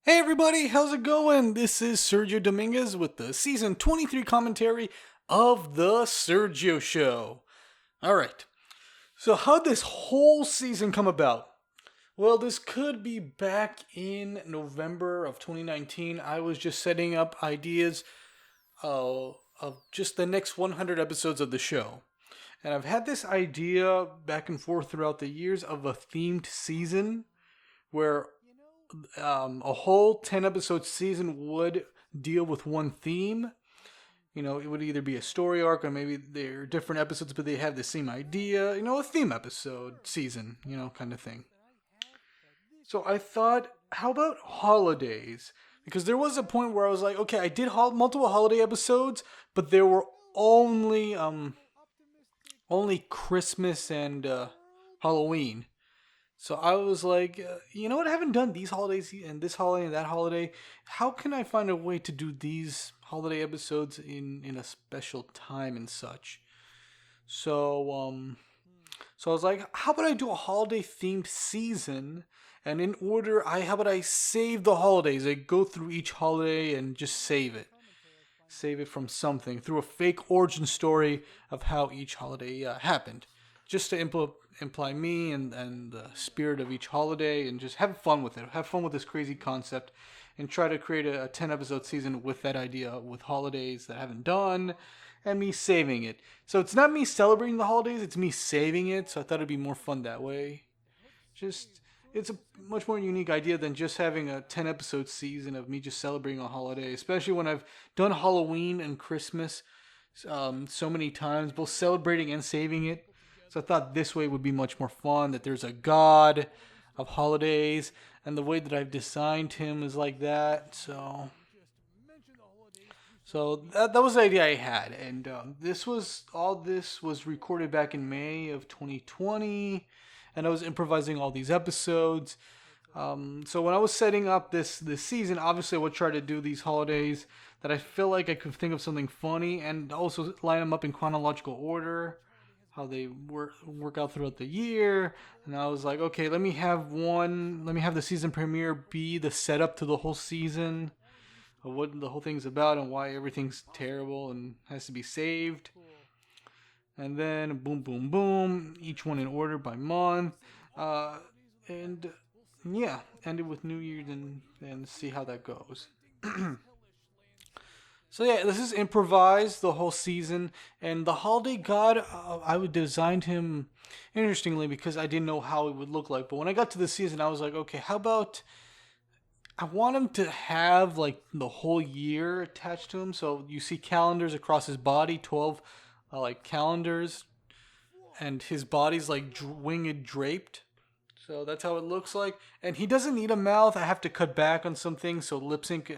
Hey everybody, how's it going? This is Sergio Dominguez with the season 23 commentary of The Sergio Show. Alright, so how'd this whole season come about? Well, this could be back in November of 2019. I was just setting up ideas of just the next 100 episodes of the show. And I've had this idea back and forth throughout the years of a themed season where a whole 10 episode season would deal with one theme. You know, it would either be a story arc or maybe they're different episodes, but they have the same idea. You know, a theme episode season, kind of thing. So I thought, how about holidays? Because there was a point where I was like, okay, I did multiple holiday episodes, but there were only Christmas and Halloween. So I was like, you know what? I haven't done these holidays and this holiday and that holiday. How can I find a way to do these holiday episodes in a special time and such? So I was like, how about I do a holiday themed season? And in order, how about I save the holidays? I go through each holiday and just save it from something through a fake origin story of how each holiday happened, just to imply me and the spirit of each holiday, and just have fun with it. Have fun with this crazy concept, and try to create a 10 episode season with that idea, with holidays that I haven't done, and me saving it. So it's not me celebrating the holidays; it's me saving it. So I thought it'd be more fun that way. Just it's a much more unique idea than just having a 10 episode season of me just celebrating a holiday, especially when I've done Halloween and Christmas so many times, both celebrating and saving it. So I thought this way would be much more fun, that there's a god of holidays, and the way that I've designed him is like that. So that was the idea I had, and this was recorded back in May of 2020, and I was improvising all these episodes. So when I was setting up this season, obviously I would try to do these holidays that I feel like I could think of something funny, and also line them up in chronological order, how they work out throughout the year. And I was like, okay, let me have the season premiere be the setup to the whole season, of what the whole thing's about and why everything's terrible and has to be saved. And then boom, boom, boom, each one in order by month. And yeah, end it with New Year's and see how that goes. So yeah, this is improvised the whole season, and the holiday god, I would designed him interestingly because I didn't know how it would look like. But when I got to the season, I was like, okay, how about I want him to have like the whole year attached to him. So you see calendars across his body, 12 like calendars, and his body's like winged draped. So that's how it looks like. And he doesn't need a mouth. I have to cut back on some things so lip sync,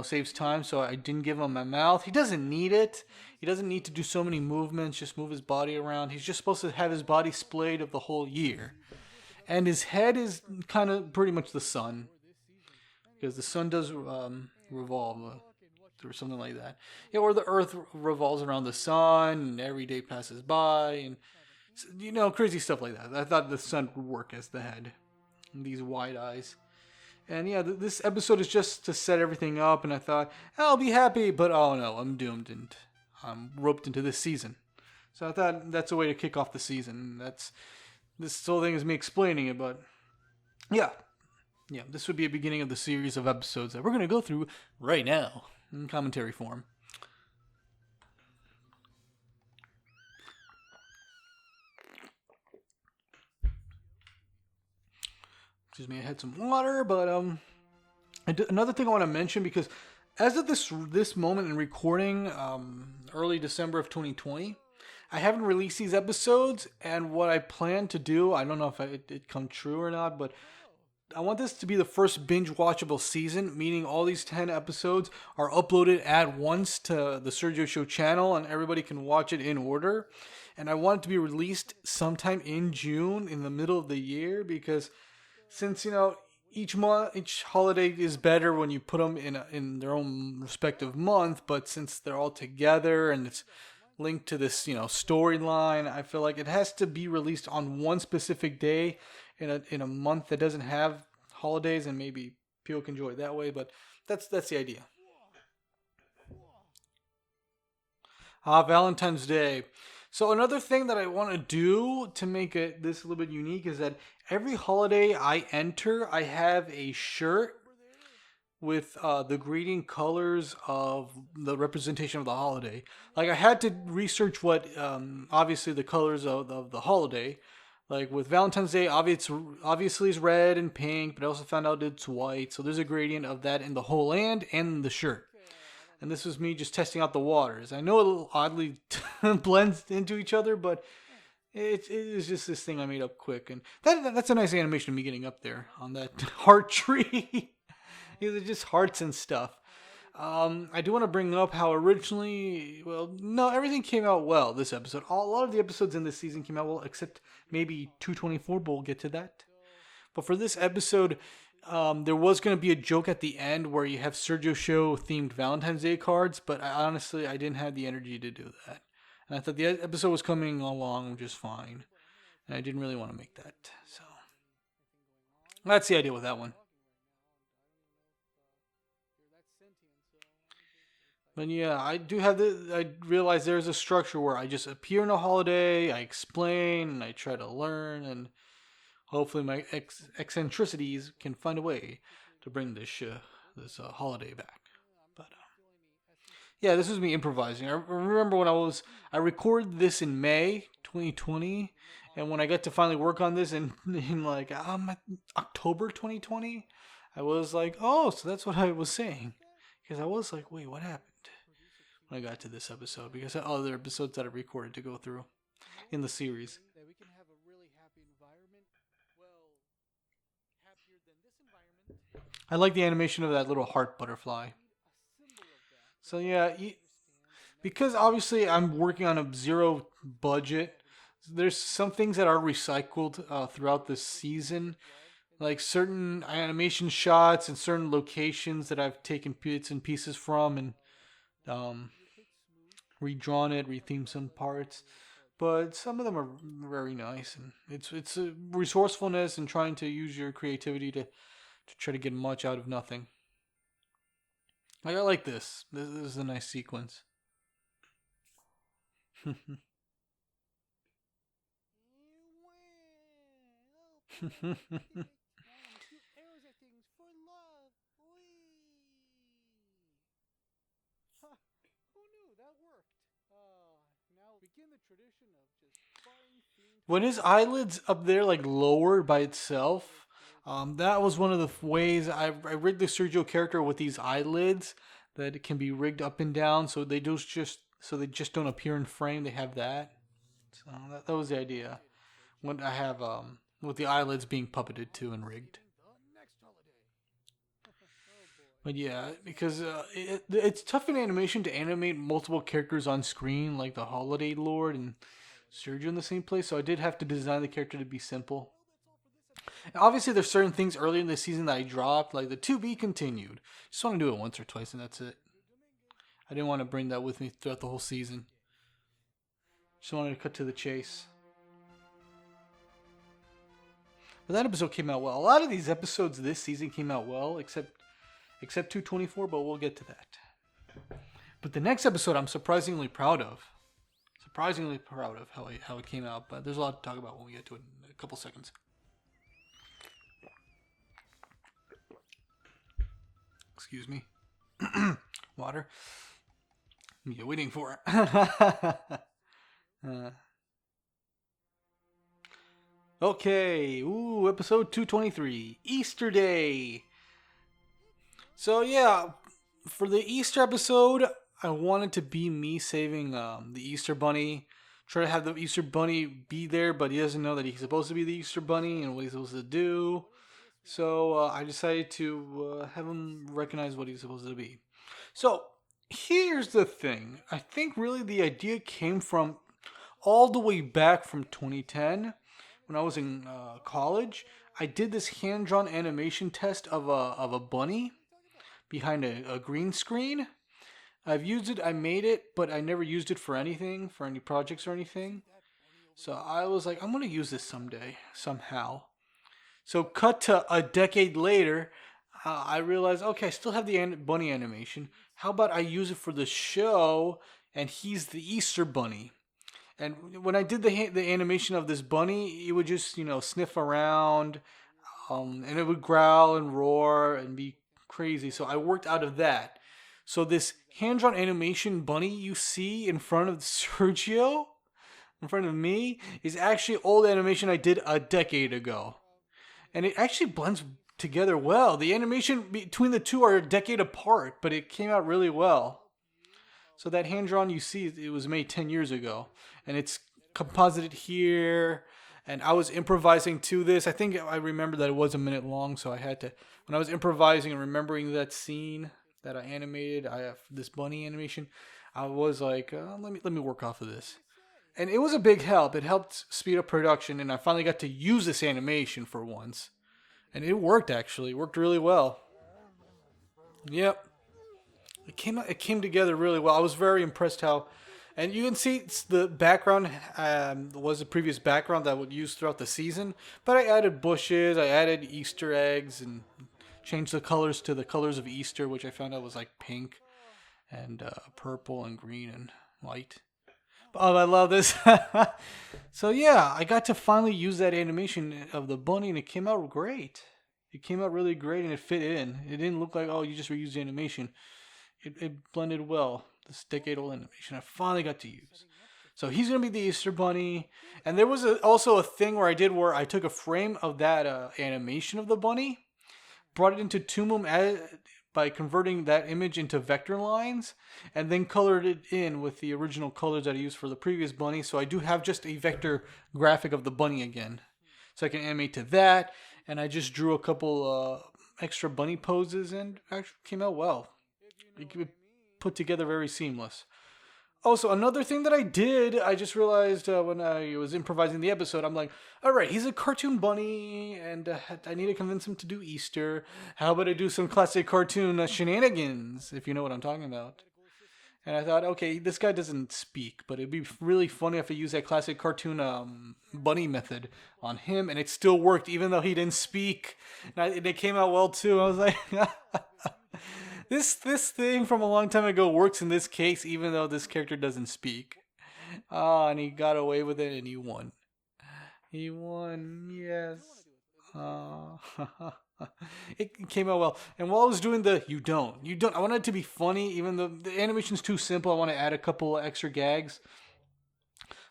saves time. So I didn't give him a mouth. He doesn't need it. He doesn't need to do so many movements, just move his body around. He's just supposed to have his body splayed of the whole year. And his head is kind of pretty much the sun, because the sun does revolve or something like that. Yeah, or the earth revolves around the sun and every day passes by, and crazy stuff like that. I thought the sun would work as the head, and these wide eyes. And yeah, this episode is just to set everything up, and I thought, I'll be happy, but oh no, I'm doomed, and I'm roped into this season. So I thought that's a way to kick off the season. This whole thing is me explaining it, but yeah, this would be a beginning of the series of episodes that we're going to go through right now in commentary form. Excuse me, I had some water, but another thing I want to mention, because as of this moment in recording, early December of 2020, I haven't released these episodes, and what I plan to do, I don't know if it come true or not, but I want this to be the first binge watchable season, meaning all these 10 episodes are uploaded at once to the Sergio Show channel and everybody can watch it in order. And I want it to be released sometime in June, in the middle of the year, because since, each holiday is better when you put them in their own respective month, but since they're all together and it's linked to this, storyline, I feel like it has to be released on one specific day in a month that doesn't have holidays, and maybe people can enjoy it that way. But that's the idea. Valentine's Day. So another thing that I want to do to make this a little bit unique is that every holiday I enter, I have a shirt with the greeting colors of the representation of the holiday. Like I had to research what obviously the colors of the holiday. Like with Valentine's Day, obviously it's red and pink, but I also found out it's white. So there's a gradient of that in the whole land and the shirt. And this was me just testing out the waters. I know it oddly blends into each other, but it is just this thing I made up quick. And that's a nice animation of me getting up there on that heart tree. These are just hearts and stuff. I do want to bring up how originally, well, no, everything came out well this episode. A lot of the episodes in this season came out well, except maybe 224, but we'll get to that. But for this episode, there was going to be a joke at the end where you have Sergio Show themed Valentine's Day cards, but honestly, I didn't have the energy to do that. And I thought the episode was coming along just fine. And I didn't really want to make that. So that's the idea with that one. But yeah, I do have I realize there's a structure where I just appear in a holiday, I explain, and I try to learn, and hopefully my eccentricities can find a way to bring this holiday back. But yeah, this was me improvising. I remember when I recorded this in May 2020, and when I got to finally work on this in like October 2020, I was like, oh, so that's what I was saying. Because I was like, wait, what happened? When I got to this episode, because I had other episodes that I recorded to go through in the series. I like the animation of that little heart butterfly. So yeah, because obviously I'm working on a zero budget, there's some things that are recycled throughout this season. Like certain animation shots and certain locations that I've taken bits and pieces from and redrawn it, rethemed some parts. But some of them are very nice, and it's a resourcefulness and trying to use your creativity to try to get much out of nothing. Like, I like this. This is a nice sequence. When his eyelids up there like lowered by itself, that was one of the ways I rigged the Sergio character with these eyelids that it can be rigged up and down, so they just don't appear in frame. They have that. So that was the idea. When I have with the eyelids being puppeted too and rigged. But yeah, because it's tough in animation to animate multiple characters on screen, like the Holiday Lord and Sergio in the same place. So I did have to design the character to be simple. And obviously, there's certain things earlier in the season that I dropped, like the to be continued. Just want to do it once or twice, and that's it. I didn't want to bring that with me throughout the whole season. Just wanted to cut to the chase. But that episode came out well. A lot of these episodes this season came out well, except 224, but we'll get to that. But the next episode I'm surprisingly proud of. How it came out, but there's a lot to talk about when we get to it in a couple seconds. Excuse me. Water. You're waiting for it. Okay. Ooh, episode 223. Easter Day. So yeah, for the Easter episode, I wanted to be me saving the Easter Bunny. Try to have the Easter Bunny be there, but he doesn't know that he's supposed to be the Easter Bunny and what he's supposed to do. So I decided to have him recognize what he's supposed to be. So here's the thing. I think really the idea came from all the way back from 2010 when I was in college. I did this hand-drawn animation test of a bunny behind a green screen. I've used it, I made it, but I never used it for anything, for any projects or anything. So I was like, I'm going to use this someday, somehow. So cut to a decade later, I realized, okay, I still have the bunny animation. How about I use it for the show, and he's the Easter bunny. And when I did the animation of this bunny, it would just sniff around, and it would growl and roar and be crazy. So I worked out of that. So this hand-drawn animation bunny you see in front of Sergio, in front of me, is actually old animation I did a decade ago, and it actually blends together well. The animation between the two are a decade apart, but it came out really well. So that hand drawn you see, it was made 10 years ago, and it's composited here. And I was improvising to this. I think I remember that it was a minute long, so I had to, when I was improvising and remembering that scene that I animated, I have this bunny animation. I was like, let me work off of this, and it was a big help. It helped speed up production, and I finally got to use this animation for once, and it worked actually. It worked really well. Yep. It came together really well. I was very impressed how, and you can see the background was the previous background that I would use throughout the season. But I added bushes, I added Easter eggs, and changed the colors to the colors of Easter, which I found out was like pink and purple and green and white. Oh, I love this. So yeah, I got to finally use that animation of the bunny, and it came out great. It came out really great, and it fit in. It didn't look like, oh, you just reused the animation. It blended well. This decade-old animation I finally got to use. So he's gonna be the Easter Bunny, and there was also a thing where I took a frame of that animation of the bunny, brought it into Toonboom by converting that image into vector lines, and then colored it in with the original colors that I used for the previous bunny. So I do have just a vector graphic of the bunny again, so I can animate to that. And I just drew a couple extra bunny poses, and actually came out well. It put together very seamless. Also, another thing that I did, I just realized when I was improvising the episode, I'm like, all right, he's a cartoon bunny, and I need to convince him to do Easter. How about I do some classic cartoon shenanigans, if you know what I'm talking about? And I thought, okay, this guy doesn't speak, but it'd be really funny if I use that classic cartoon bunny method on him, and it still worked, even though he didn't speak. And it came out well, too. I was like... This thing from a long time ago works in this case, even though this character doesn't speak. And he got away with it, and he won. He won, yes. It came out well. And while I was doing you don't. I wanted it to be funny, even though the animation's too simple. I want to add a couple extra gags.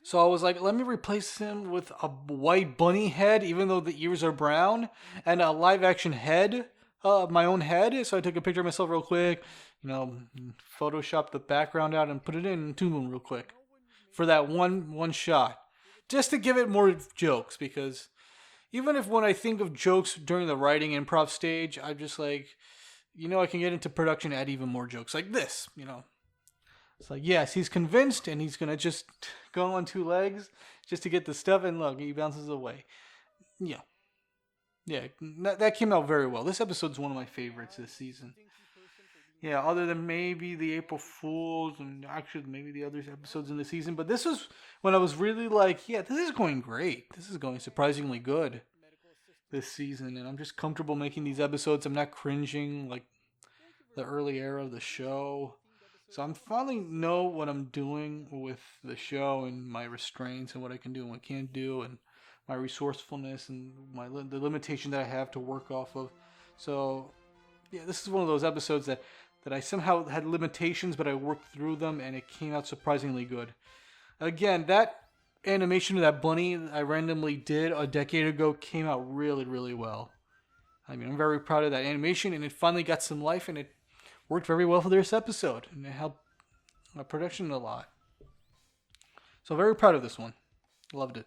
So I was like, let me replace him with a white bunny head, even though the ears are brown, and a live action head. My own head, so I took a picture of myself real quick, photoshopped the background out and put it in Toonboom real quick for that one shot, just to give it more jokes, because even if when I think of jokes during the writing improv stage, I'm just like, I can get into production and add even more jokes like this, It's like, yes, he's convinced, and he's gonna just go on two legs just to get the stuff, and look, he bounces away. Yeah. Yeah, that came out very well. This episode's one of my favorites this season. Yeah, other than maybe the April Fools and actually maybe the other episodes in the season. But this was when I was really like, yeah, this is going great. This is going surprisingly good this season. And I'm just comfortable making these episodes. I'm not cringing like the early era of the show. So I'm finally know what I'm doing with the show and my restraints and what I can do and what I can't do, and my resourcefulness and the limitation that I have to work off of. So, yeah, this is one of those episodes that I somehow had limitations, but I worked through them, and it came out surprisingly good. Again, that animation of that bunny I randomly did a decade ago came out really, really well. I mean, I'm very proud of that animation, and it finally got some life, and it worked very well for this episode, and it helped my production a lot. So, very proud of this one. Loved it.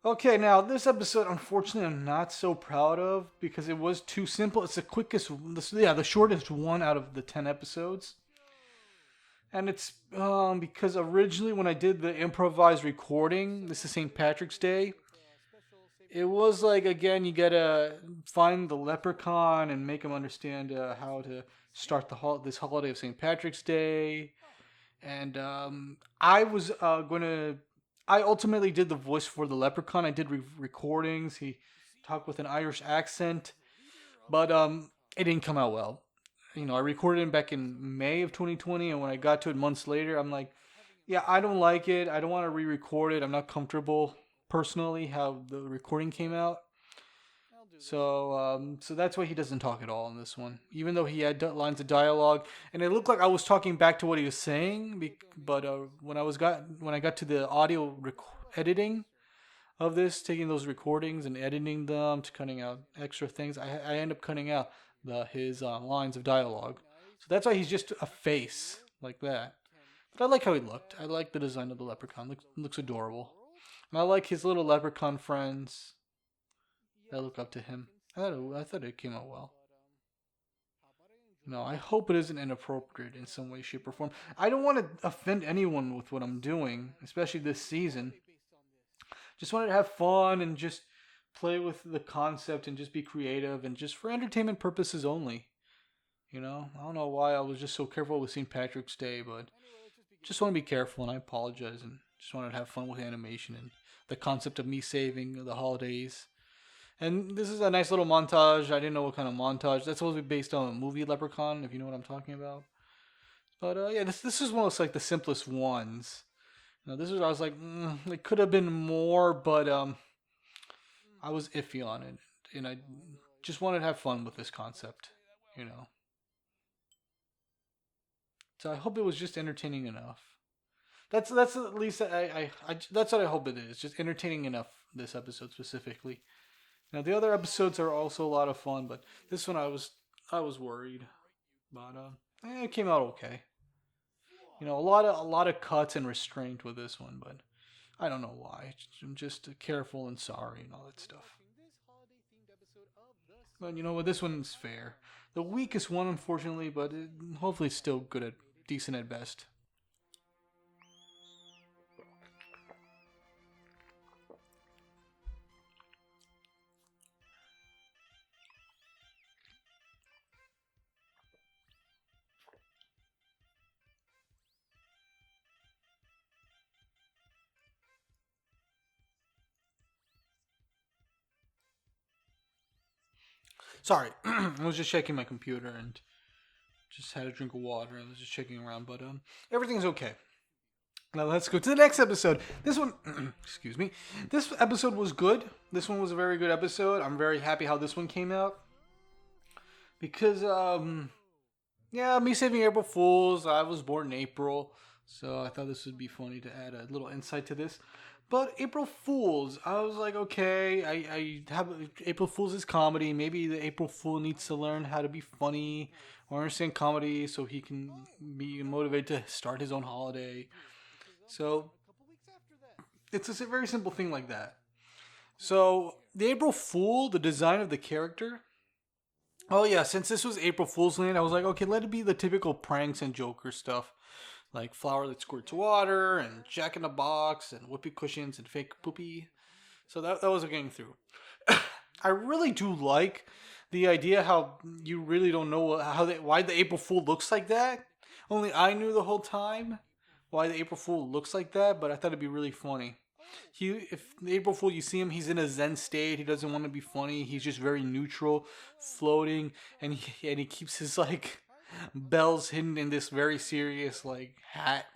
Okay, now this episode, unfortunately, I'm not so proud of because it was too simple. It's the shortest one out of the 10 episodes. And it's because originally when I did the improvised recording, this is St. Patrick's Day, it was like, again, you gotta find the leprechaun and make him understand how to start this holiday of St. Patrick's Day. And I ultimately did the voice for the leprechaun. I did recordings. talk with an Irish accent, but it didn't come out well. I recorded it back in May of 2020, and when I got to it months later, I'm like, yeah, I don't like it. I don't want to re-record it. I'm not comfortable personally how the recording came out. So that's why he doesn't talk at all in this one, even though he had lines of dialogue, and it looked like I was talking back to what he was saying. But when I got to the audio editing of this, taking those recordings and editing them to cutting out extra things, I end up cutting out his lines of dialogue. So that's why he's just a face like that. But I like how he looked. I like the design of the leprechaun. Looks adorable. And I like his little leprechaun friends that look up to him. I thought it came out well. No, I hope it isn't inappropriate in some way, shape, or form. I don't want to offend anyone with what I'm doing, especially this season. Just wanted to have fun and just play with the concept and just be creative and just for entertainment purposes only. I don't know why I was just so careful with St. Patrick's Day, but just want to be careful, and I apologize, and just wanted to have fun with animation and the concept of me saving the holidays. And this is a nice little montage. I didn't know what kind of montage. That's supposed to be based on a movie Leprechaun, if you know what I'm talking about. But yeah, this is one of like the simplest ones. This was I was like, it could have been more, but I was iffy on it, and I just wanted to have fun with this concept. So I hope it was just entertaining enough. That's at least I that's what I hope it is. Just entertaining enough. This episode specifically. Now the other episodes are also a lot of fun, but this one I was worried, but it came out okay. A lot of cuts and restraint with this one, but I don't know why. I'm just careful and sorry and all that stuff. But you know what? This one's fair. The weakest one, unfortunately, but hopefully still good at decent at best. Sorry, I was just checking my computer and just had a drink of water and was just checking around, but everything's okay. Now let's go to the next episode. This one, excuse me. This episode was good. This one was a very good episode. I'm very happy how this one came out because yeah, me saving April Fools. I was born in April, so I thought this would be funny to add a little insight to this. But April Fools, I was like, okay, I have April Fools is comedy. Maybe the April Fool needs to learn how to be funny or understand comedy so he can be motivated to start his own holiday. So it's a very simple thing like that. So the April Fool, the design of the character. Oh yeah, since this was April Fool's Land, I was like, okay, let it be the typical pranks and Joker stuff. Like flour that squirts water, and Jack in the Box, and whoopee cushions, and fake poopy. So that was getting through. I really do like the idea how you really don't know why the April Fool looks like that. Only I knew the whole time why the April Fool looks like that, but I thought it'd be really funny. If the April Fool, you see him, he's in a zen state. He doesn't want to be funny. He's just very neutral, floating, and he keeps his like bells hidden in this very serious like hat.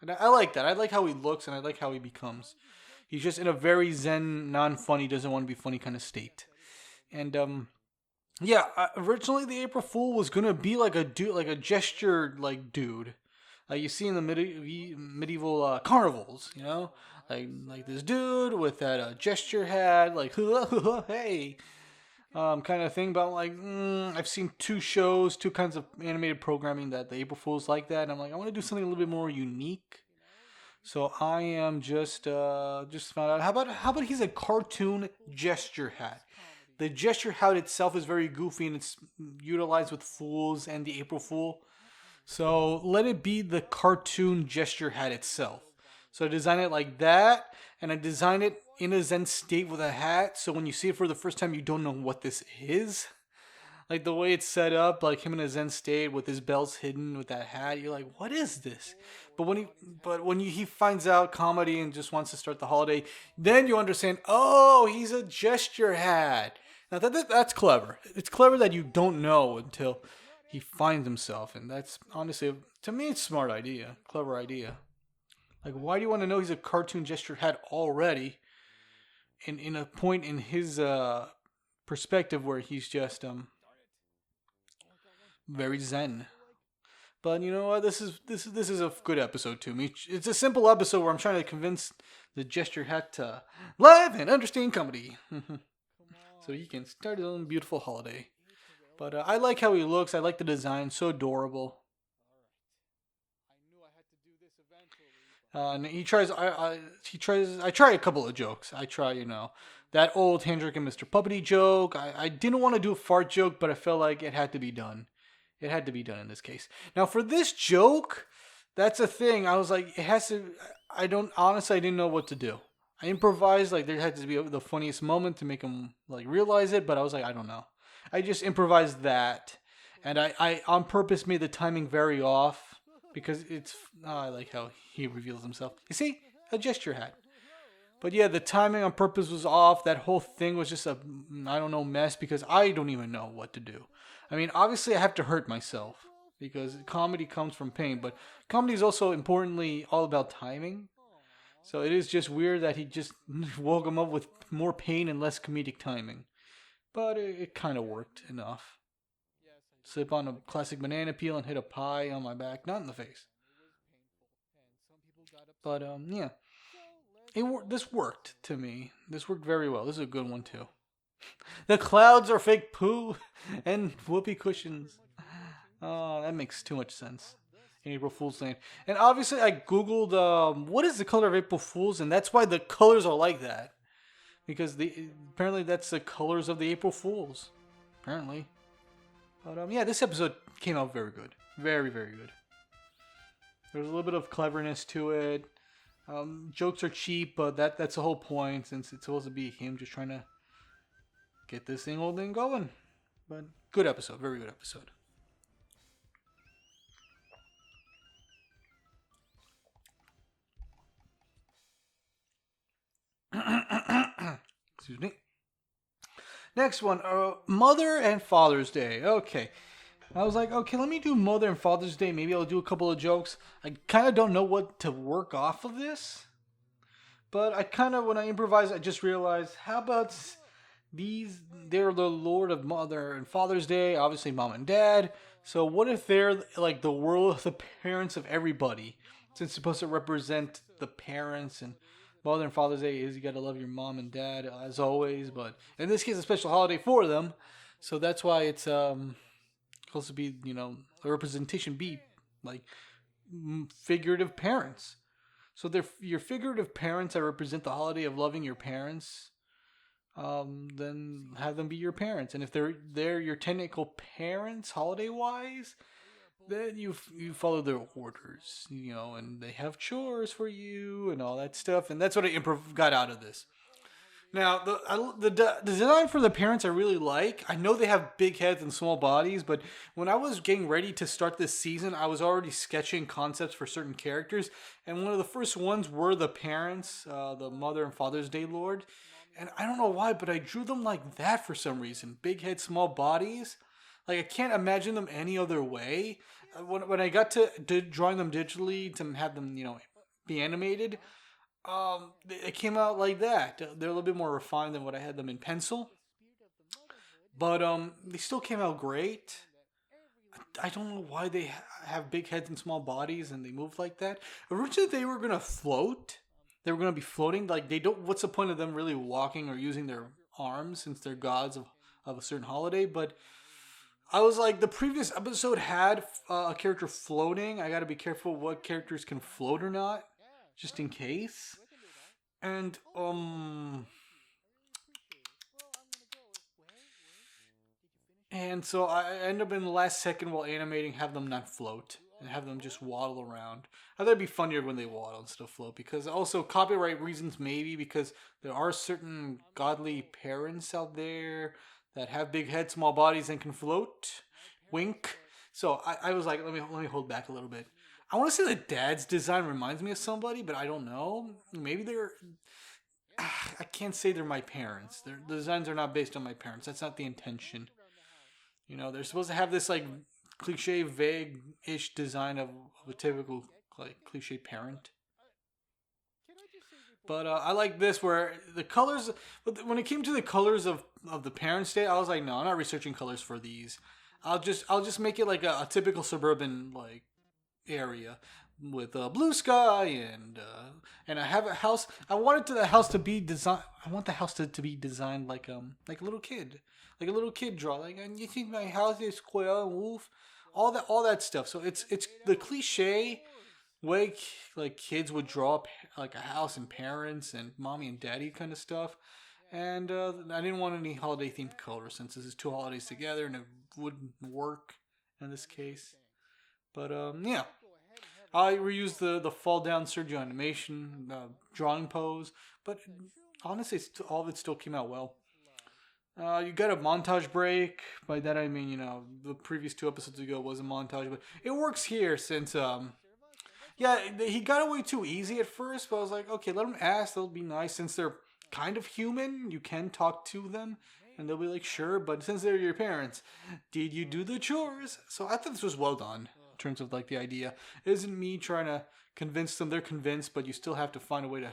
And I like that. I like how he looks and I like how he becomes. He's just in a very zen, non-funny, doesn't want to be funny kind of state. And yeah, originally the April Fool was gonna be like a dude, like a gesture like dude, like you see in the medieval carnivals, like this dude with that gesture hat, like hey, kind of thing. But like, I've seen two kinds of animated programming that the April Fools like that, and I'm like, I want to do something a little bit more unique. So I am just found out. How about he's a cartoon gesture hat? The gesture hat itself is very goofy and it's utilized with fools and the April Fool. So let it be the cartoon gesture hat itself. So I designed it like that, and I designed it in a zen state with a hat. So when you see it for the first time, you don't know what this is. Like the way it's set up, like him in a Zen state with his bells hidden with that hat. You're like, what is this? But when he finds out comedy and just wants to start the holiday, then you understand. Oh, he's a gesture hat. Now that's clever. It's clever that you don't know until he finds himself, and that's honestly to me, it's a smart idea, clever idea. Like, why do you want to know he's a cartoon gesture hat already? In a point in his perspective where he's just very zen. But you know what? This is a good episode to me. It's a simple episode where I'm trying to convince the gesture hat to laugh and understand comedy, so he can start his own beautiful holiday. But I like how he looks. I like the design. So adorable. And he tries. He tries. I try a couple of jokes. I try, that old Hendrik and Mr. Puppety joke. I didn't want to do a fart joke, but I felt like it had to be done. It had to be done in this case. Now for this joke, that's a thing. I was like, it has to. I didn't know what to do. I improvised. Like there had to be the funniest moment to make him like realize it, but I was like, I don't know. I just improvised that, and I on purpose made the timing very off. Because I like how he reveals himself. You see? A gesture hat. But yeah, the timing on purpose was off. That whole thing was just mess because I don't even know what to do. I mean, obviously I have to hurt myself because comedy comes from pain. But comedy is also importantly all about timing. So it is just weird that he just woke him up with more pain and less comedic timing. But it kind of worked enough. Slip on a classic banana peel and hit a pie on my back, not in the face. But yeah, this worked to me. This worked very well. This is a good one too. The clouds are fake poo and whoopee cushions. Oh, that makes too much sense. April Fool's Lane, and obviously I googled what is the color of April Fools, and that's why the colors are like that. Because apparently that's the colors of the April Fools. Apparently. But yeah, this episode came out very good. Very, very good. There's a little bit of cleverness to it. Jokes are cheap, but that's the whole point, since it's supposed to be him just trying to get this whole thing going. But good episode. Very good episode. Excuse me. Next one, Mother and Father's Day. Okay. I was like, okay, let me do Mother and Father's Day. Maybe I'll do a couple of jokes. I kind of don't know what to work off of this. But when I improvise, I just realized, how about they're the Lord of Mother and Father's Day, obviously Mom and Dad. So what if they're like the world, the parents of everybody? Since it's supposed to represent the parents, and Mother and Father's Day is you gotta love your mom and dad as always, but in this case a special holiday for them. So that's why it's supposed to be, a representation be like figurative parents. So they're your figurative parents that represent the holiday of loving your parents. Then have them be your parents, and if they're your technical parents holiday wise, then you follow their orders, and they have chores for you and all that stuff, and that's what I got out of this. Now, the design for the parents I really like. I know they have big heads and small bodies, but when I was getting ready to start this season, I was already sketching concepts for certain characters, and one of the first ones were the parents, the Mother and Father's Day Lord, and I don't know why, but I drew them like that for some reason. Big heads, small bodies. Like, I can't imagine them any other way. When I got to drawing them digitally to have them, be animated, it came out like that. They're a little bit more refined than what I had them in pencil. But they still came out great. I don't know why they have big heads and small bodies and they move like that. Originally, they were going to float. They were going to be floating. Like, they don't. What's the point of them really walking or using their arms since they're gods of a certain holiday? But I was like, the previous episode had a character floating. I got to be careful what characters can float or not, just in case. And so I end up in the last second while animating, have them not float and have them just waddle around. I thought it'd be funnier when they waddle instead of float, because also copyright reasons, maybe because there are certain godly parents out there that have big heads, small bodies, and can float. Wink. So I was like, let me hold back a little bit. I want to say the dad's design reminds me of somebody, but I don't know. Maybe they're. I can't say they're my parents. The designs are not based on my parents. That's not the intention. They're supposed to have this like cliche, vague-ish design of a typical like cliche parent. But I like this where the colors. When it came to the colors of the parents' day, I was like, no, I'm not researching colors for these. I'll just make it like a typical suburban like area with a blue sky and I have a house. I wanted the house to be designed. I want the house to be designed like a little kid, like a little kid draw. Like, and you think my house is square and wolf, all that stuff. So it's the cliche way like kids would draw up like a house and parents and mommy and daddy kind of stuff. And I didn't want any holiday themed colors since this is two holidays together and it wouldn't work in this case. But yeah, I reused the fall down Sergio animation drawing pose, but honestly, all of it still came out well. You got a montage break. By that I mean, the previous two episodes ago was a montage, but it works here since yeah, he got away too easy at first, but I was like, okay, let him ask. That'll be nice since they're kind of human. You can talk to them, and they'll be like, sure. But since they're your parents, did you do the chores? So I thought this was well done in terms of like the idea. It isn't me trying to convince them. They're convinced, but you still have to find a way to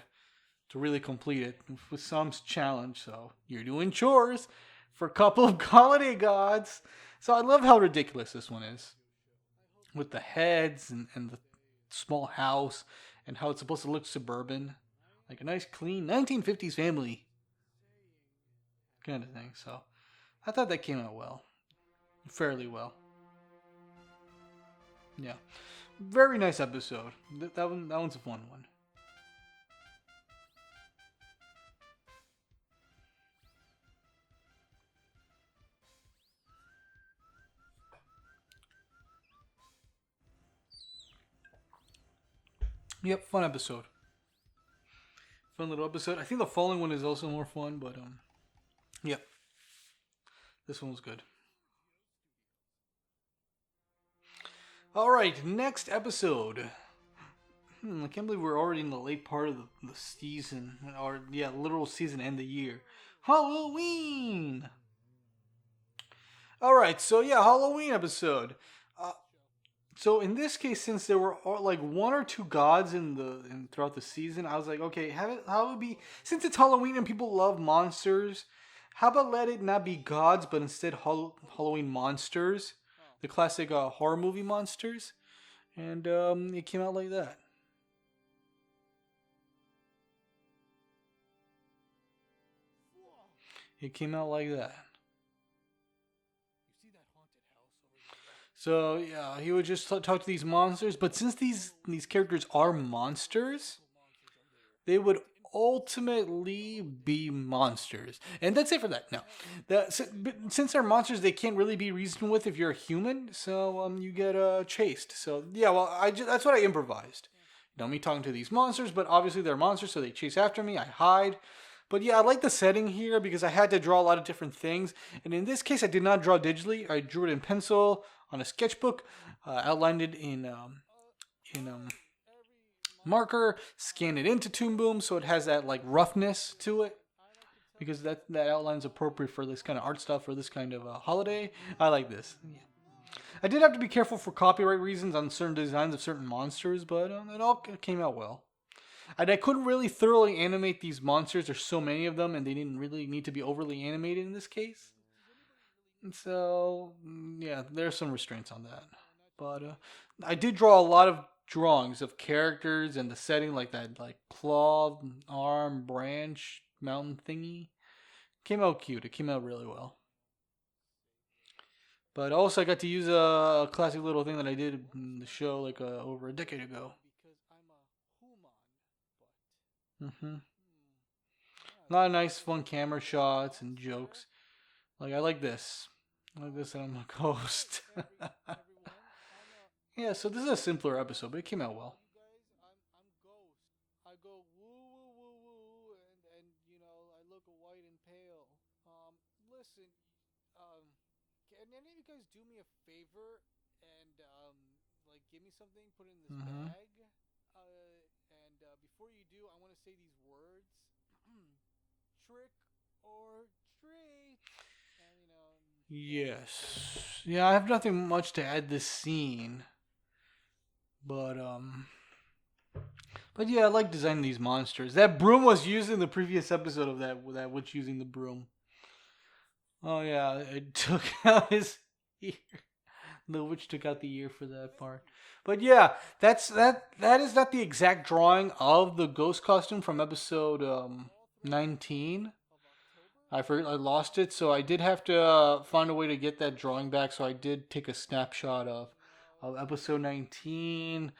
really complete it with some challenge. So you're doing chores for a couple of holiday gods. So I love how ridiculous this one is with the heads and the small house and how it's supposed to look suburban, like a nice clean 1950s family kind of thing. So I thought that came out well, fairly well. Yeah, very nice episode. That one's a fun one. Yep, fun episode. Fun little episode. I think the following one is also more fun, but yep, this one was good. All right, next episode. I can't believe we're already in the late part of the season, or yeah, literal season and the year. Halloween. All right, so yeah, Halloween episode. Uh, so in this case, since there were like one or two gods throughout the season, I was like, okay, how would it be since it's Halloween and people love monsters? How about let it not be gods, but instead Halloween monsters, the classic horror movie monsters, and it came out like that. It came out like that. So yeah, he would just talk to these monsters. But since these characters are monsters, they would ultimately be monsters, and that's it for that. No, since they're monsters, they can't really be reasoned with if you're a human. So you get chased. So yeah, well, that's what I improvised. Me talking to these monsters, but obviously they're monsters, so they chase after me. I hide. But yeah, I like the setting here because I had to draw a lot of different things. And in this case, I did not draw digitally. I drew it in pencil on a sketchbook, outlined it in marker, scanned it into Toon Boom so it has that like roughness to it. Because that outline is appropriate for this kind of art stuff for this kind of holiday. I like this. Yeah. I did have to be careful for copyright reasons on certain designs of certain monsters, but it all came out well. And I couldn't really thoroughly animate these monsters. There's so many of them, and they didn't really need to be overly animated in this case. And so, yeah, there's some restraints on that. But I did draw a lot of drawings of characters and the setting, like that, like claw, arm, branch, mountain thingy. Came out cute. It came out really well. But also, I got to use a classic little thing that I did in the show like over a decade ago. Mm-hmm. A lot of nice, fun camera shots and jokes. Like I like this. I like this, and I'm a ghost. Yeah, so this is a simpler episode, but it came out well. guys do me a favor and like give me something, put it in this Mm-hmm. bag. And before you do, I want to say these words: trick or treat. And Yes. Yeah, I have nothing much to add this scene, but but yeah, I like designing these monsters. That broom was used in the previous episode of that witch using the broom. Oh yeah, it took out his ear. The witch took out the ear for that part. But yeah, that is not the exact drawing of the ghost costume from episode 19. I lost it, so I did have to find a way to get that drawing back. So I did take a snapshot of episode 19,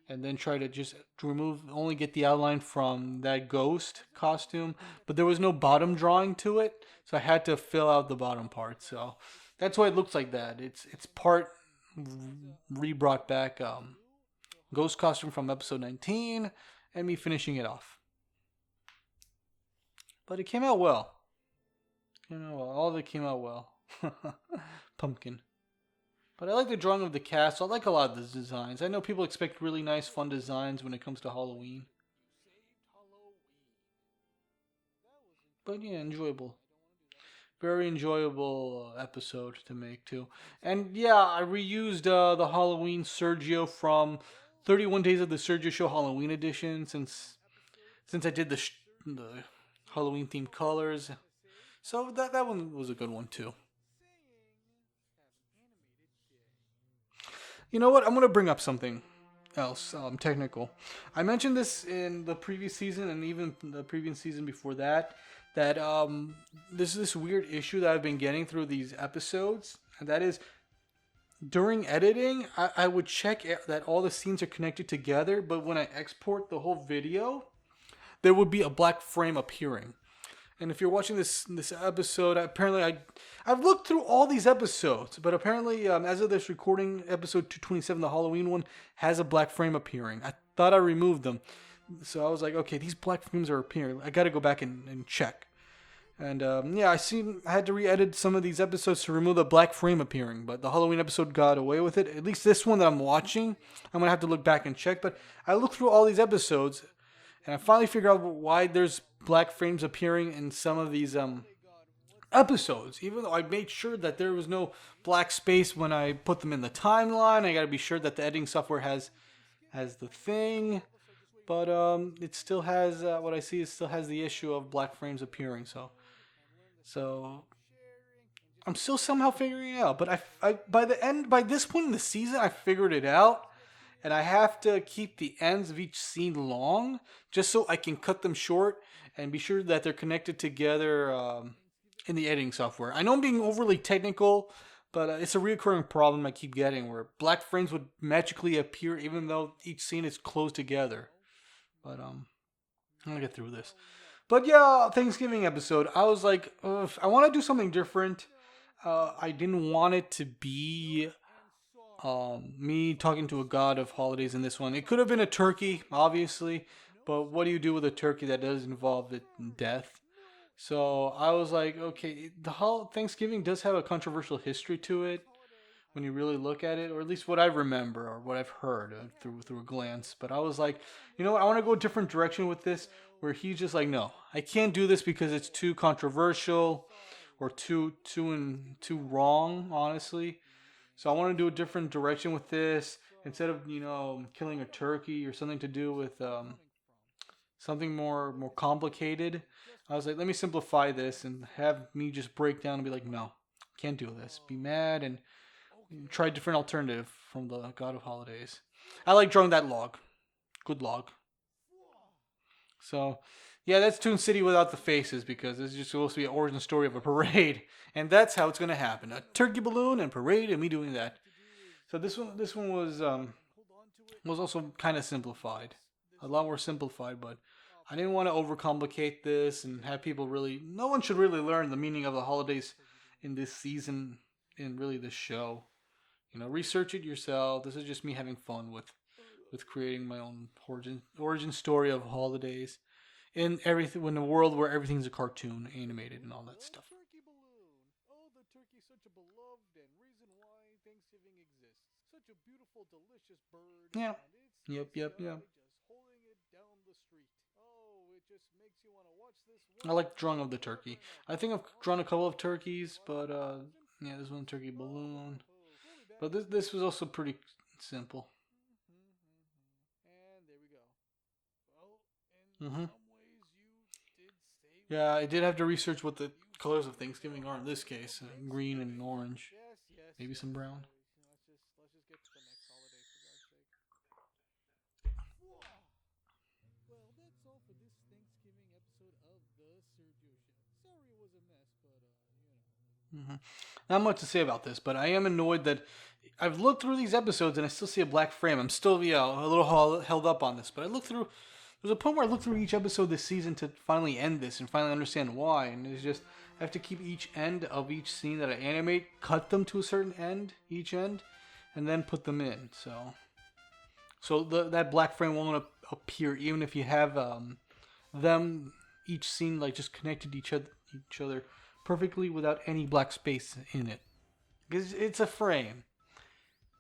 and then try to just only get the outline from that ghost costume. But there was no bottom drawing to it, so I had to fill out the bottom part. So that's why it looks like that. It's part re-brought back ghost costume from episode 19, and me finishing it off. But it came out well. All of it came out well. Pumpkin. But I like the drawing of the cast. I like a lot of the designs. I know people expect really nice, fun designs when it comes to Halloween. But yeah, enjoyable. Very enjoyable episode to make too. And yeah, I reused the Halloween Sergio from 31 Days of the Sergio Show Halloween edition since I did the Halloween themed colors. So that one was a good one too. You know what? I'm gonna bring up something else technical. I mentioned this in the previous season and even the previous season before that. That there's this weird issue that I've been getting through these episodes, and that is during editing, I would check that all the scenes are connected together, but when I export the whole video, there would be a black frame appearing. And if you're watching this episode, apparently I've looked through all these episodes, but apparently as of this recording, episode 227, the Halloween one, has a black frame appearing. I thought I removed them, so I was like, okay, these black frames are appearing. I got to go back and check. And yeah, I had to re-edit some of these episodes to remove the black frame appearing, but the Halloween episode got away with it. At least this one that I'm watching, I'm gonna have to look back and check. But I looked through all these episodes, and I finally figured out why there's black frames appearing in some of these episodes. Even though I made sure that there was no black space when I put them in the timeline, I got to be sure that the editing software has the thing. But it still has what I see. It still has the issue of black frames appearing. So I'm still somehow figuring it out. But by this point in the season, I figured it out. And I have to keep the ends of each scene long just so I can cut them short and be sure that they're connected together in the editing software. I know I'm being overly technical, but it's a recurring problem I keep getting where black frames would magically appear even though each scene is close together. But I'm gonna get through this. But yeah, Thanksgiving episode. I was like, I want to do something different. I didn't want it to be me talking to a god of holidays in this one. It could have been a turkey, obviously, but what do you do with a turkey that does involve death? So I was like, okay, Thanksgiving does have a controversial history to it when you really look at it, or at least what I remember or what I've heard through a glance. But I was like, you know what, I want to go a different direction with this, where he's just like, no, I can't do this because it's too controversial or too wrong, honestly. So I want to do a different direction with this. Instead of killing a turkey or something to do with something more complicated, I was like, let me simplify this and have me just break down and be like, no, can't do this. Be mad and try a different alternative from the God of Holidays. I like drawing that log. Good log. So, yeah, that's Toon City without the faces because it's just supposed to be an origin story of a parade, and that's how it's going to happen: a turkey balloon and parade, and me doing that. So this one was also kind of simplified, a lot more simplified, but I didn't want to overcomplicate this and have people really. No one should really learn the meaning of the holidays in this season, in really this show. Research it yourself. This is just me having fun with creating my own origin story of holidays in everything in a world where everything's a cartoon, animated, and all that stuff. Yeah. Yep. I like the drawing of the turkey. I think I've drawn a couple of turkeys, but yeah, this one turkey balloon. But this was also pretty simple. Mm-hmm. Yeah, I did have to research what the colors of Thanksgiving are in this case: green and orange, maybe some brown. Mm-hmm. Not much to say about this, but I am annoyed that I've looked through these episodes and I still see a black frame. I'm still, a little held up on this, but I looked through. There's a point where I looked through each episode this season to finally end this and finally understand why. And it's just I have to keep each end of each scene that I animate, cut them to a certain end, each end, and then put them in. So that black frame won't appear even if you have them each scene like just connected to each other perfectly without any black space in it. Because it's a frame.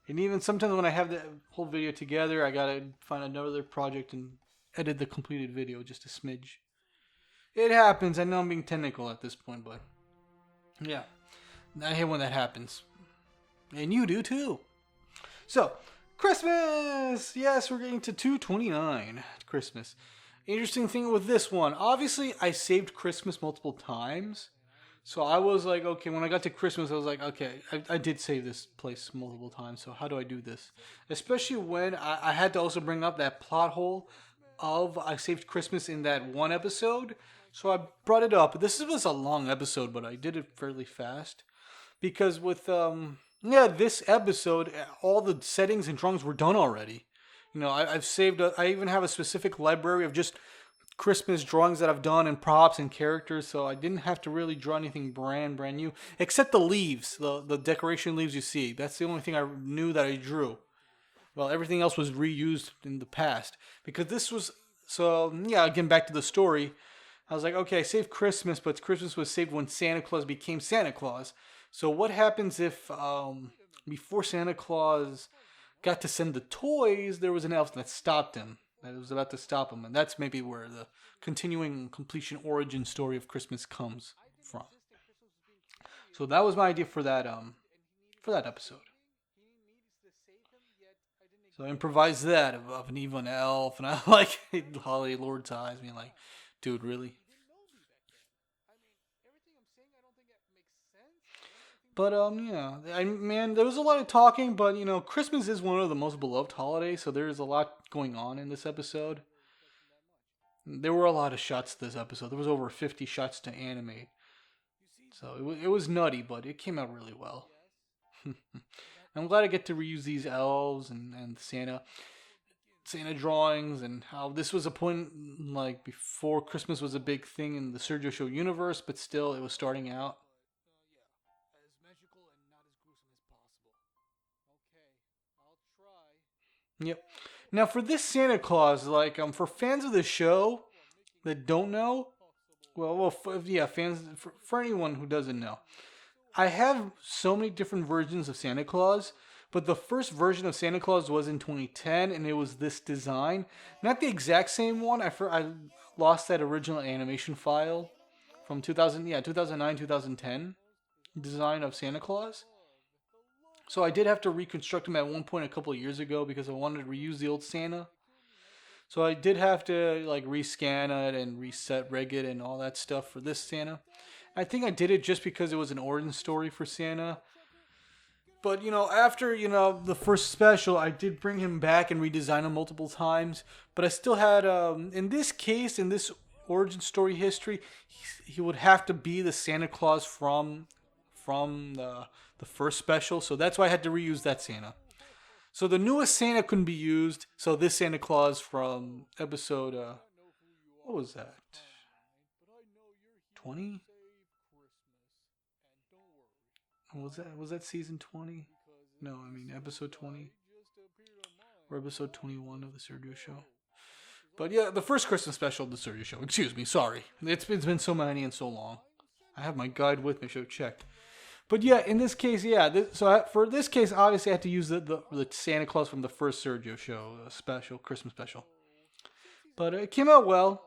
And even sometimes when I have the whole video together, I gotta find another project and edit the completed video just a smidge. It happens. I know I'm being technical at this point, but yeah, I hate when that happens, and you do too. So, Christmas. Yes, we're getting to 2/29. Christmas. Interesting thing with this one. Obviously, I saved Christmas multiple times. So I was like, okay, when I got to Christmas, I was like, okay, I did save this place multiple times, so how do I do this? Especially when I had to also bring up that plot hole of I saved Christmas in that one episode. So I brought it up. This was a long episode, but I did it fairly fast. Because with, this episode, all the settings and drawings were done already. I've saved, I even have a specific library of just Christmas drawings that I've done and props and characters, so I didn't have to really draw anything brand new, except the leaves, the decoration leaves you see. That's the only thing I knew that I drew. Well, everything else was reused in the past because this was again, back to the story. I was like, okay, I saved Christmas, but Christmas was saved when Santa Claus became Santa Claus. So what happens if before Santa Claus got to send the toys, there was an elf that stopped him? That was about to stop him, and that's maybe where the continuing completion origin story of Christmas comes from. So that was my idea for that episode. So I improvised that of an evil elf, and I like Holly Lord's eyes, being like, "Dude, really?" But man, there was a lot of talking, but Christmas is one of the most beloved holidays, so there is a lot going on in this episode. There were a lot of shots this episode. There was over 50 shots to animate. So it was nutty, but it came out really well. I'm glad I get to reuse these elves and Santa drawings, and how this was a point like before Christmas was a big thing in the Sergio Show universe, but still it was starting out. Yep. Now for this Santa Claus, like for fans of the show that don't know, fans for anyone who doesn't know, I have so many different versions of Santa Claus, but the first version of Santa Claus was in 2010, and it was this design, not the exact same one. I lost that original animation file from 2009, 2010 design of Santa Claus. So I did have to reconstruct him at one point a couple of years ago because I wanted to reuse the old Santa. So I did have to like rescan it and reset rig it and all that stuff for this Santa. I think I did it just because it was an origin story for Santa. But after the first special, I did bring him back and redesign him multiple times. But I still had in this case, in this origin story history, he would have to be the Santa Claus from the first special. So that's why I had to reuse that Santa. So the newest Santa couldn't be used. So this Santa Claus from episode what was that? 20? Was that season 20? No, I mean episode 20 or episode 21 of the Sergio Show. But yeah, the first Christmas special of the Sergio Show. Excuse me, sorry. It's been so many and so long. I have my guide with me, should have checked. But yeah, in this case, yeah. For this case, obviously, I had to use the Santa Claus from the first Sergio show, special Christmas special. But it came out well.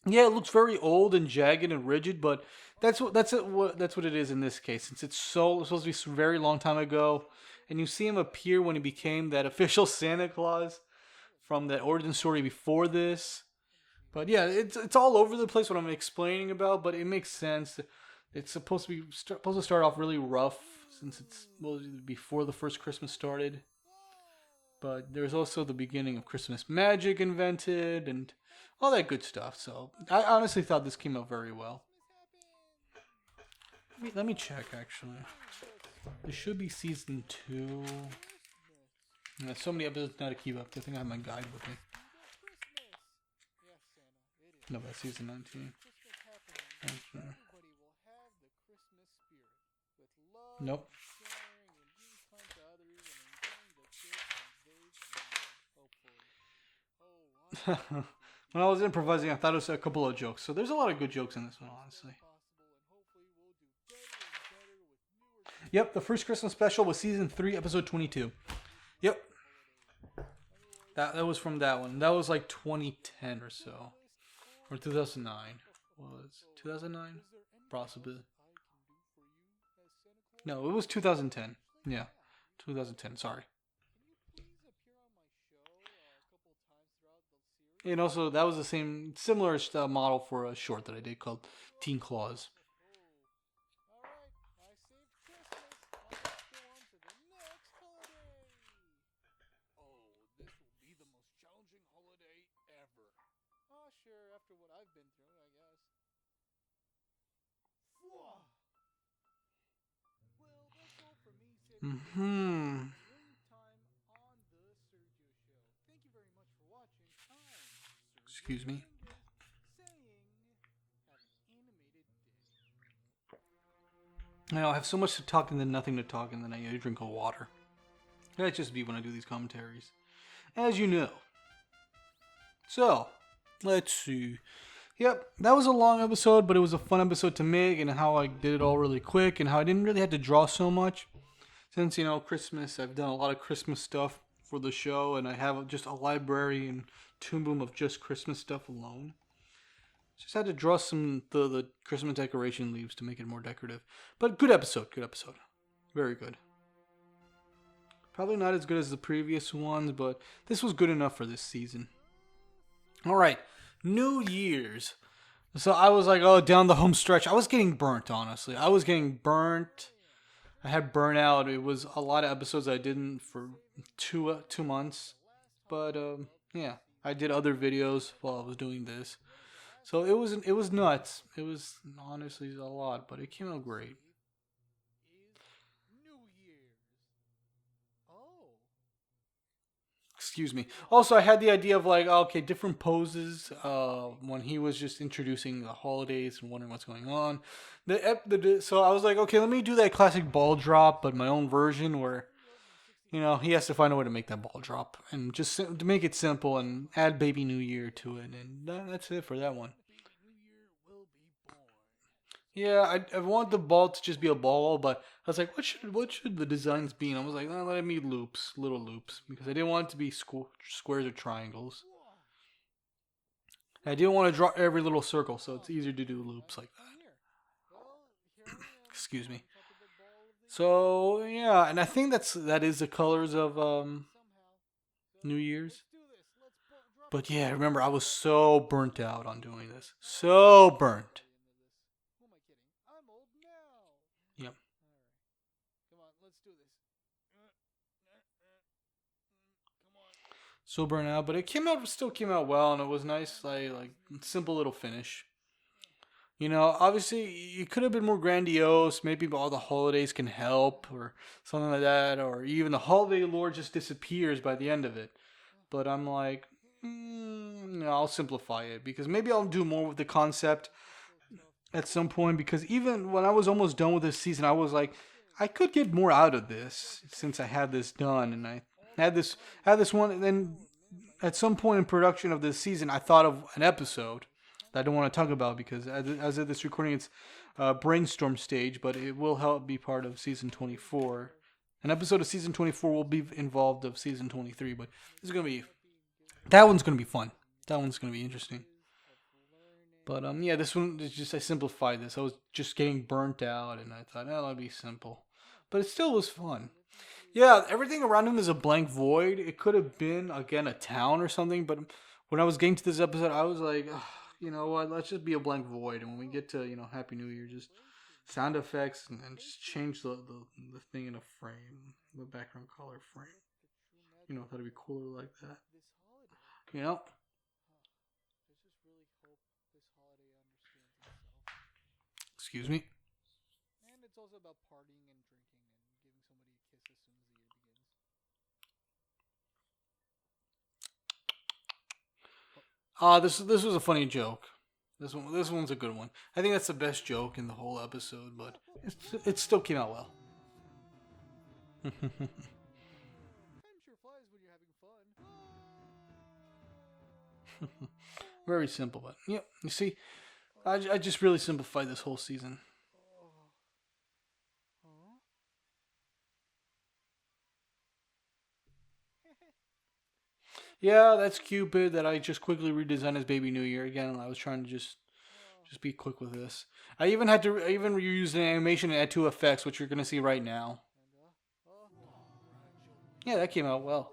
Yeah, it looks very old and jagged and rigid, but that's what it is in this case. Since it's supposed to be a very long time ago, and you see him appear when he became that official Santa Claus from that origin story before this. But yeah, it's all over the place what I'm explaining about, but it makes sense. It's supposed to start off really rough since it's before the first Christmas started. But there's also the beginning of Christmas magic invented and all that good stuff. So I honestly thought this came out very well. Let me check actually. This should be season 2. There's so many episodes now to keep up. I think I have my guide with me. No, that's season 19. Nope. When I was improvising, I thought it was a couple of jokes. So there's a lot of good jokes in this one, honestly. Yep, the first Christmas special was season 3, episode 22. Yep. That was from that one. That was like 2010 or so. Or 2009. Was 2009? Possibly. No, it was 2010. Yeah. 2010, sorry. And also, that was the similar model for a short that I did called Teen Claws. Hmm. Excuse me. I have so much to talk and then nothing to talk, and then I drink a water. That's just me when I do these commentaries, as you know. So, let's see. Yep, that was a long episode, but it was a fun episode to make, and how I did it all really quick, and how I didn't really have to draw so much. Since, Christmas, I've done a lot of Christmas stuff for the show, and I have just a library and Toon Boom of just Christmas stuff alone. Just had to draw some the Christmas decoration leaves to make it more decorative. But good episode. Very good. Probably not as good as the previous ones, but this was good enough for this season. Alright, New Year's. So I was like, down the home stretch. I was getting burnt, honestly. I was getting burnt. I had burnout. It was a lot of episodes I didn't for 2 months. But, yeah. I did other videos while I was doing this. So it was nuts. It was honestly a lot, but it came out great. Excuse me. Also, I had the idea of like, okay, different poses. When he was just introducing the holidays and wondering what's going on. So I was like, okay, let me do that classic ball drop, but my own version where, he has to find a way to make that ball drop and just to make it simple and add Baby New Year to it, and that's it for that one. Yeah, I want the ball to just be a ball, but I was like, what should the designs be? And I was like, let me loops, little loops, because I didn't want it to be squares or triangles. I didn't want to draw every little circle, so it's easier to do loops like that. Excuse me. So yeah, and I think that is the colors of New Year's. But yeah, remember I was so burnt out on doing this, so burnt. Yep. So burnt out, but it still came out well, and it was nice, like simple little finish. Obviously, it could have been more grandiose. Maybe all the holidays can help, or something like that, or even the holiday lore just disappears by the end of it. But I'm like, no, I'll simplify it because maybe I'll do more with the concept at some point. Because even when I was almost done with this season, I was like, I could get more out of this since I had this done, and I had this one, and then at some point in production of this season, I thought of an episode that I don't want to talk about because as of this recording, it's brainstorm stage, but it will help be part of season 24. An episode of season 24 will be involved of season 23, but this is gonna be that one's gonna be fun. That one's gonna be interesting. But yeah, this one is just I simplified this. I was just getting burnt out, and I thought, oh, that'll be simple, but it still was fun. Yeah, everything around him is a blank void. It could have been again a town or something, but when I was getting to this episode, I was like, "Ugh, you know what? Let's just be a blank void. And when we get to Happy New Year, just sound effects and just change the thing in a frame, the background color frame. Thought it'd be cooler like that. You know. Excuse me. And it's also about partying and drinking and giving somebody a kiss as soon as the year begins. This was a funny joke. This one's a good one. I think that's the best joke in the whole episode, but it still came out well. Time sure flies when you're having fun. Very simple, but yeah, you see, I just really simplified this whole season. Yeah, that's Cupid that I just quickly redesigned as Baby New Year again. I was trying to just be quick with this. I even reused an animation and add 2 effects, which you're gonna see right now. Yeah, that came out well.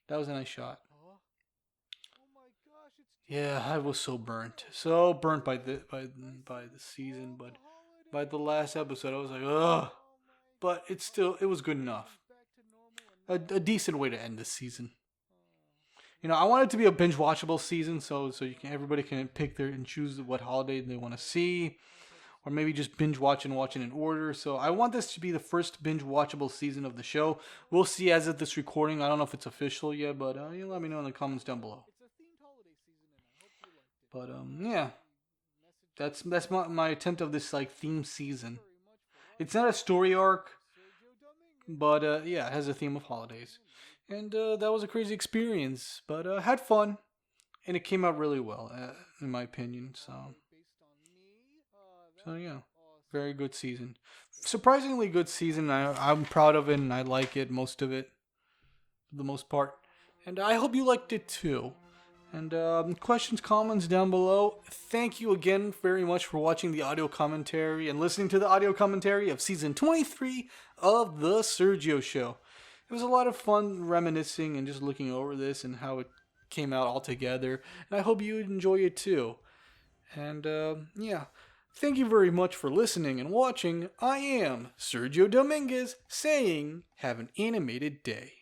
That was a nice shot. Yeah, I was so burnt by the season, but by the last episode, I was like, ugh. But it was good enough. A decent way to end this season. I want it to be a binge watchable season, so everybody can pick and choose what holiday they want to see, or maybe just binge watch and watch it in order. So I want this to be the first binge watchable season of the show. We'll see as of this recording. I don't know if it's official yet, but you let me know in the comments down below. But yeah, that's my attempt of this theme season. It's not a story arc, but yeah, it has a theme of holidays, and that was a crazy experience. But had fun, and it came out really well, in my opinion. So yeah, very good season. Surprisingly good season. I'm proud of it, and I like it, most of it, for the most part. And I hope you liked it too. And questions, comments down below. Thank you again very much for watching the audio commentary and listening to the audio commentary of season 23 of The Sergio Show. It was a lot of fun reminiscing and just looking over this and how it came out all together. And I hope you enjoy it too. And yeah, thank you very much for listening and watching. I am Sergio Dominguez saying have an animated day.